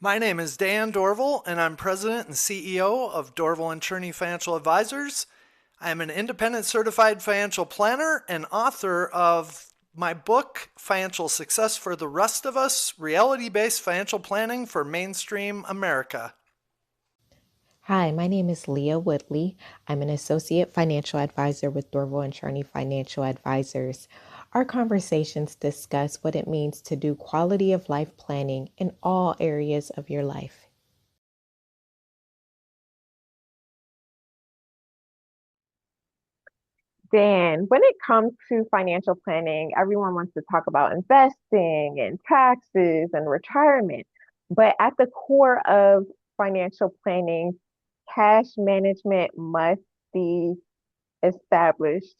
My name is Dan Dorval, and I'm President and CEO of Dorval and Cherney Financial Advisors. I am an independent certified financial planner and author of my book, Financial Success for the Rest of Us, Reality-Based Financial Planning for Mainstream America. Hi, my name is Leah Woodley. I'm an associate financial advisor with Dorval and Cherney Financial Advisors. Our conversations discuss what it means to do quality of life planning in all areas of your life. Dan, when it comes to financial planning, everyone wants to talk about investing and taxes and retirement. But at the core of financial planning, cash management must be established.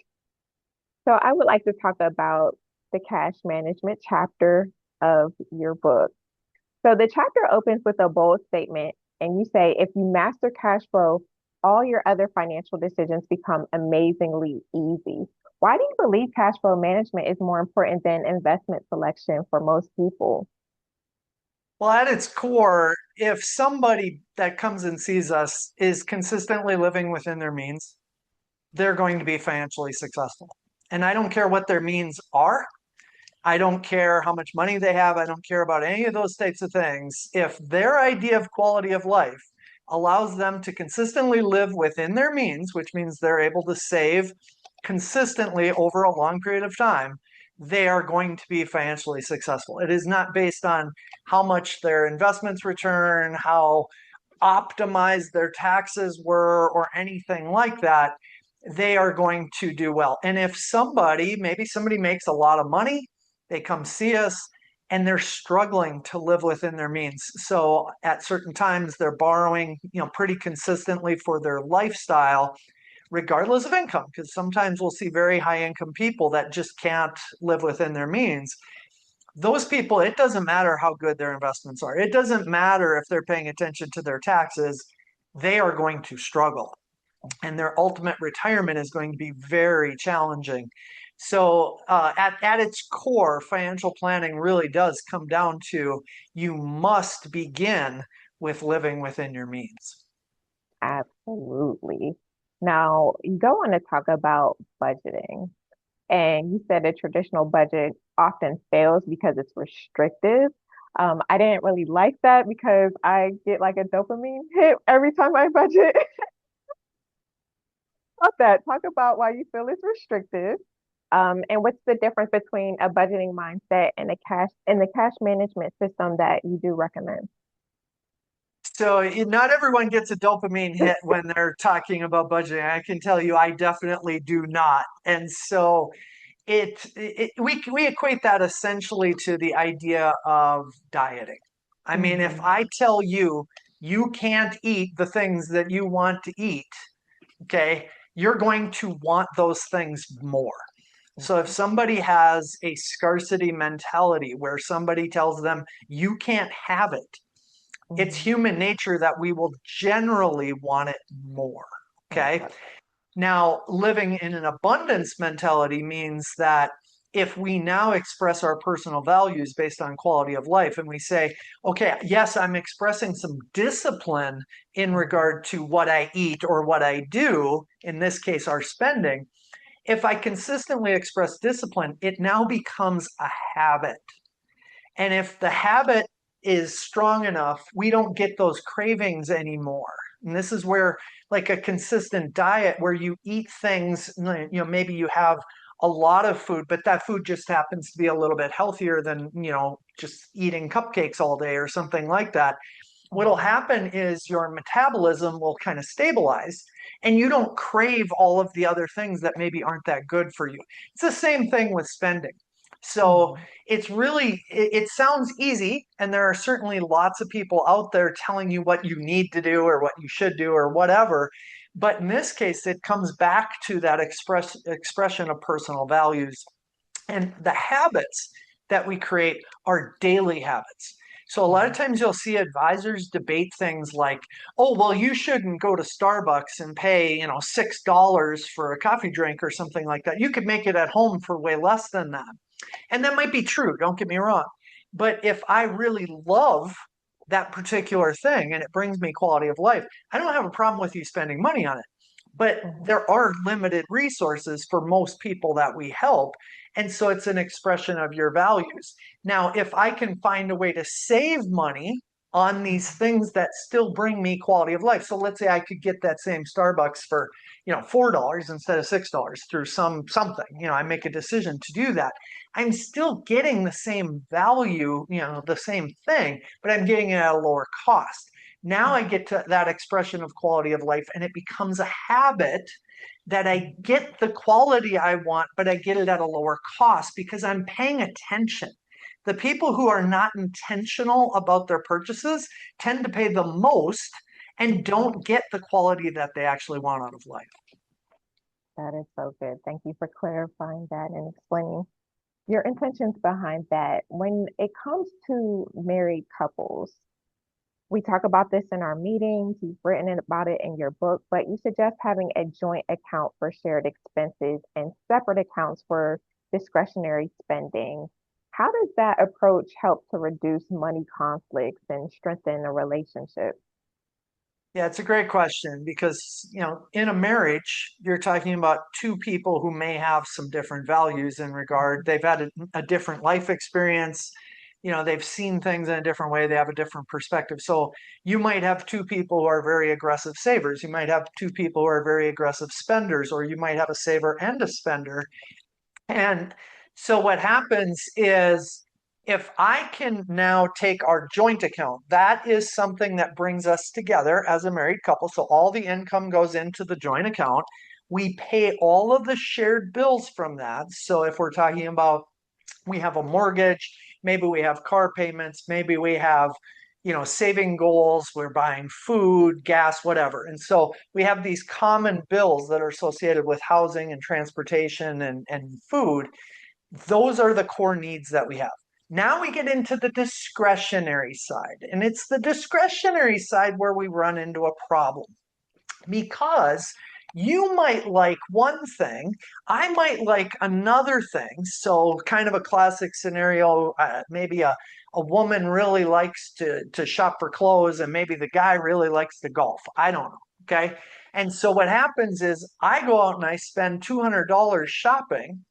So I would like to talk about the cash management chapter of your book. So the chapter opens with a bold statement, and you say, if you master cash flow, all your other financial decisions become amazingly easy. Why do you believe cash flow management is more important than investment selection for most people? Well, at its core, if somebody that comes and sees us is consistently living within their means, they're going to be financially successful. And I don't care what their means are. I don't care how much money they have. I don't care about any of those types of things. If their idea of quality of life allows them to consistently live within their means, which means they're able to save consistently over a long period of time, they are going to be financially successful. It is not based on how much their investments return, how optimized their taxes were, or anything like that. They are going to do well. And if maybe somebody makes a lot of money, they come see us and they're struggling to live within their means. So at certain times they're borrowing, pretty consistently for their lifestyle, regardless of income, because sometimes we'll see very high income people that just can't live within their means. Those people, it doesn't matter how good their investments are. It doesn't matter if they're paying attention to their taxes. They are going to struggle, and their ultimate retirement is going to be very challenging. So, at its core, financial planning really does come down to you must begin with living within your means. Absolutely. Now, you go on to talk about budgeting, and you said a traditional budget often fails because it's restrictive. I didn't really like that because I get like a dopamine hit every time I budget. About that. Talk about why you feel it's restrictive. And what's the difference between a budgeting mindset and the cash management system that you do recommend? So, not everyone gets a dopamine hit when they're talking about budgeting. I can tell you, I definitely do not. And so, we equate that essentially to the idea of dieting. I mean, if Hmm. I tell you you can't eat the things that you want to eat, okay, you're going to want those things more. So if somebody has a scarcity mentality where somebody tells them you can't have it, it's Hmm. human nature that we will generally want it more. Okay. Okay. Now, living in an abundance mentality means that if we now express our personal values based on quality of life and we say, okay, yes, I'm expressing some discipline in regard to what I eat or what I do, in this case, our spending. If I consistently express discipline, it now becomes a habit. And if the habit is strong enough, we don't get those cravings anymore. And this is where, like a consistent diet where you eat things, maybe you have a lot of food, but that food just happens to be a little bit healthier than, just eating cupcakes all day or something like that. What'll Hmm. happen is your metabolism will kind of stabilize and you don't crave all of the other things that maybe aren't that good for you. It's the same thing with spending. So Hmm. it sounds easy, and there are certainly lots of people out there telling you what you need to do or what you should do or whatever. But in this case, it comes back to that expression of personal values and the habits that we create are daily habits. So a lot of Hmm. times you'll see advisors debate things like, "Oh, well, you shouldn't go to Starbucks and pay, $6 for a coffee drink or something like that. You could make it at home for way less than that." And that might be true, don't get me wrong. But if I really love that particular thing and it brings me quality of life, I don't have a problem with you spending money on it. But Mhm. there are limited resources for most people that we help. And so it's an expression of your values. Now, if I can find a way to save money on these things that still bring me quality of life. So let's say I could get that same Starbucks for, $4 instead of $6 through something. I make a decision to do that. I'm still getting the same value, the same thing, but I'm getting it at a lower cost. Now I get to that expression of quality of life, and it becomes a habit that I get the quality I want, but I get it at a lower cost because I'm paying attention. The people who are not intentional about their purchases tend to pay the most and don't get the quality that they actually want out of life. That is so good. Thank you for clarifying that and explaining your intentions behind that. When it comes to married couples, we talk about this in our meetings, you've written about it in your book, but you suggest having a joint account for shared expenses and separate accounts for discretionary spending. How does that approach help to reduce money conflicts and strengthen a relationship? Yeah, it's a great question because, in a marriage, you're talking about two people who may have some different values in regard. They've had a different life experience. They've seen things in a different way. They have a different perspective. So you might have two people who are very aggressive savers. You might have two people who are very aggressive spenders, or you might have a saver and a spender. And so what happens is if I can now take our joint account, that is something that brings us together as a married couple. So all the income goes into the joint account. We pay all of the shared bills from that. So if we're talking about we have a mortgage, maybe we have car payments, maybe we have saving goals, we're buying food, gas, whatever. And so we have these common bills that are associated with housing and transportation and food. Those are the core needs that we have. Now we get into the discretionary side, and it's the discretionary side where we run into a problem because you might like one thing, I might like another thing. So, kind of a classic scenario, maybe a woman really likes to shop for clothes, and maybe the guy really likes to golf. I don't know. Okay. And so, what happens is I go out and I spend $200 shopping.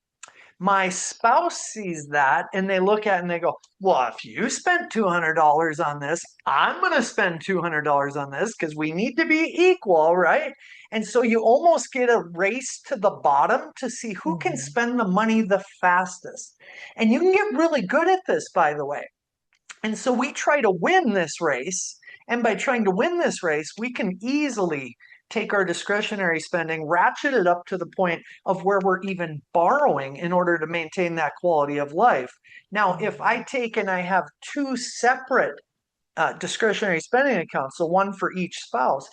My spouse sees that and they look at it and they go, well, if you spent $200 on this, I'm going to spend $200 on this because we need to be equal, right? And so you almost get a race to the bottom to see who can Mhm. spend the money the fastest. And you can get really good at this, by the way. And so we try to win this race. And by trying to win this race, we can easily take our discretionary spending, ratchet it up to the point of where we're even borrowing in order to maintain that quality of life. Now, if I take and I have two separate discretionary spending accounts, so one for each spouse,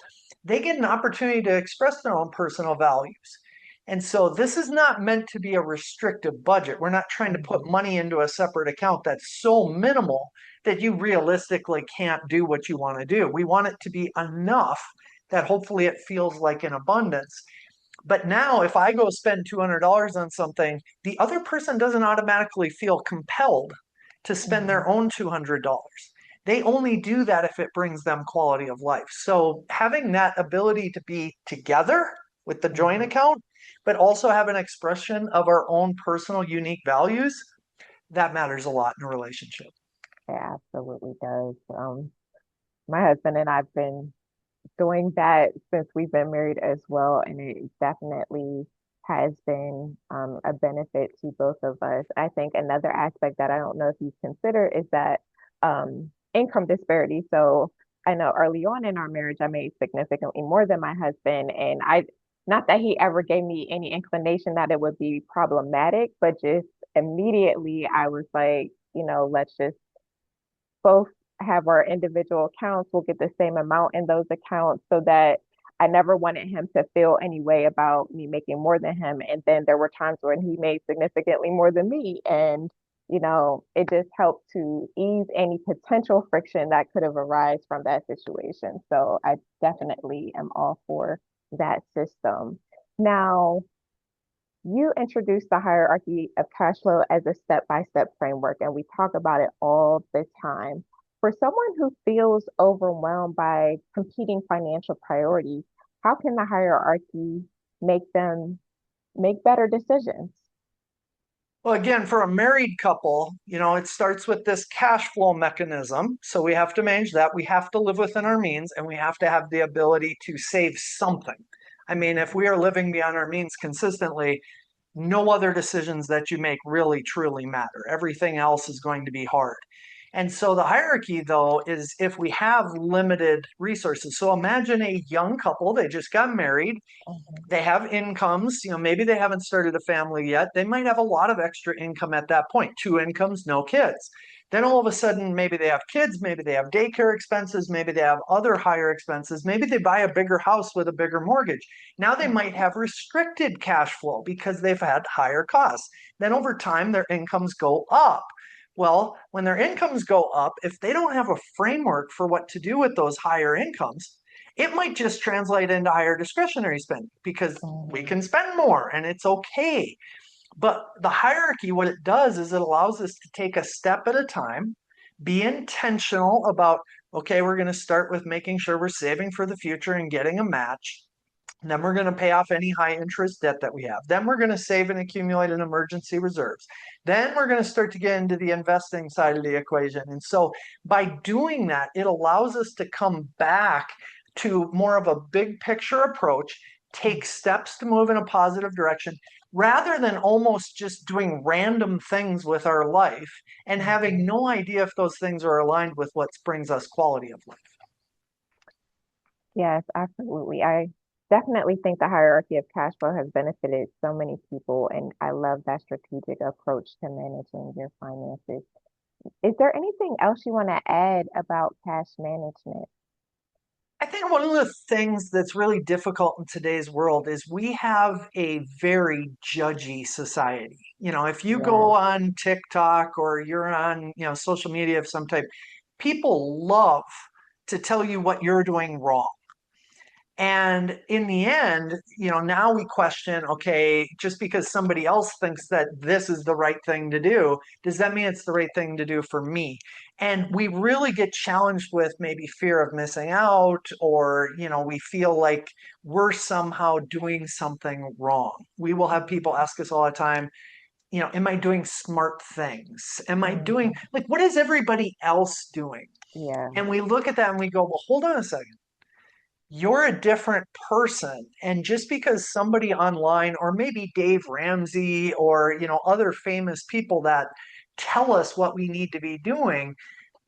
they get an opportunity to express their own personal values. And so this is not meant to be a restrictive budget. We're not trying to put Mhm. money into a separate account that's so minimal that you realistically can't do what you want to do. We want it to be enough that hopefully it feels like an abundance. But now, if I go spend $200 on something, the other person doesn't automatically feel compelled to spend Mhm. their own $200. They only do that if it brings them quality of life. So, having that ability to be together with the joint Mhm. account, but also have an expression of our own personal unique values, that matters a lot in a relationship. It absolutely does. My husband and I've been doing that since we've been married as well, and it definitely has been a benefit to both of us. I think another aspect that I don't know if you consider is that income disparity. So I know early on in our marriage, I made significantly more than my husband, and not that he ever gave me any inclination that it would be problematic, but just immediately I was like, let's just both have our individual accounts. We'll get the same amount in those accounts so that I never wanted him to feel any way about me making more than him. And then there were times when he made significantly more than me. And, it just helped to ease any potential friction that could have arisen from that situation. So I definitely am all for that system. Now, you introduced the hierarchy of cash flow as a step-by-step framework, and we talk about it all the time. For someone who feels overwhelmed by competing financial priorities, how can the hierarchy make them make better decisions? Well, again, for a married couple, it starts with this cash flow mechanism. So we have to manage that. We have to live within our means and we have to have the ability to save something. I mean, if we are living beyond our means consistently, no other decisions that you make really truly matter. Everything else is going to be hard. And so the hierarchy, though, is if we have limited resources. So imagine a young couple, they just got married, Mhm. they have incomes, maybe they haven't started a family yet. They might have a lot of extra income at that point, two incomes, no kids. Then all of a sudden, maybe they have kids, maybe they have daycare expenses, maybe they have other higher expenses, maybe they buy a bigger house with a bigger mortgage. Now they might have restricted cash flow because they've had higher costs. Then over time, their incomes go up. Well, when their incomes go up, if they don't have a framework for what to do with those higher incomes, it might just translate into higher discretionary spending because we Mhm. can spend more and it's okay. But the hierarchy, what it does is it allows us to take a step at a time, be intentional about, okay, we're going to start with making sure we're saving for the future and getting a match. And then we're going to pay off any high interest debt that we have. Then we're going to save and accumulate in emergency reserves. Then we're going to start to get into the investing side of the equation. And so by doing that, it allows us to come back to more of a big picture approach, take steps to move in a positive direction, rather than almost just doing random things with our life and having Mhm. no idea if those things are aligned with what brings us quality of life. Yes, absolutely. I definitely think the hierarchy of cash flow has benefited so many people, and I love that strategic approach to managing your finances. Is there anything else you want to add about cash management? I think one of the things that's really difficult in today's world is we have a very judgy society. If you go Yes. on TikTok or you're on, social media of some type, people love to tell you what you're doing wrong. And in the end, now we question, okay, just because somebody else thinks that this is the right thing to do, does that mean it's the right thing to do for me? And we really get challenged with maybe fear of missing out, or, we feel like we're somehow doing something wrong. We will have people ask us all the time, am I doing smart things? Am I doing, Mhm. like, what is everybody else doing? Yeah. And we look at that and we go, well, hold on a second, you're a different person. And just because somebody online, or maybe Dave Ramsey, or other famous people that tell us what we need to be doing,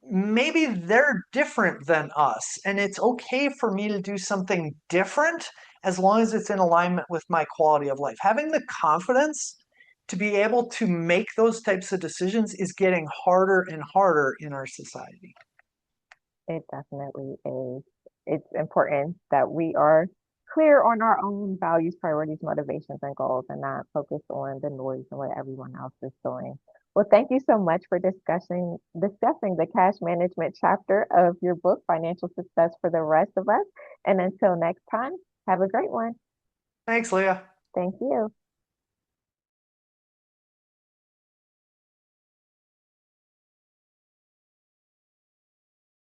maybe they're different than us, and it's okay for me to do something different as long as it's in alignment with my quality of life. Having the confidence to be able to make those types of decisions is getting harder and harder in our society. It definitely is. It's important that we are clear on our own values, priorities, motivations, and goals, and not focus on the noise and what everyone else is doing. Well, thank you so much for discussing the cash management chapter of your book, Financial Success for the Rest of Us. And until next time, have a great one. Thanks, Leah. Thank you.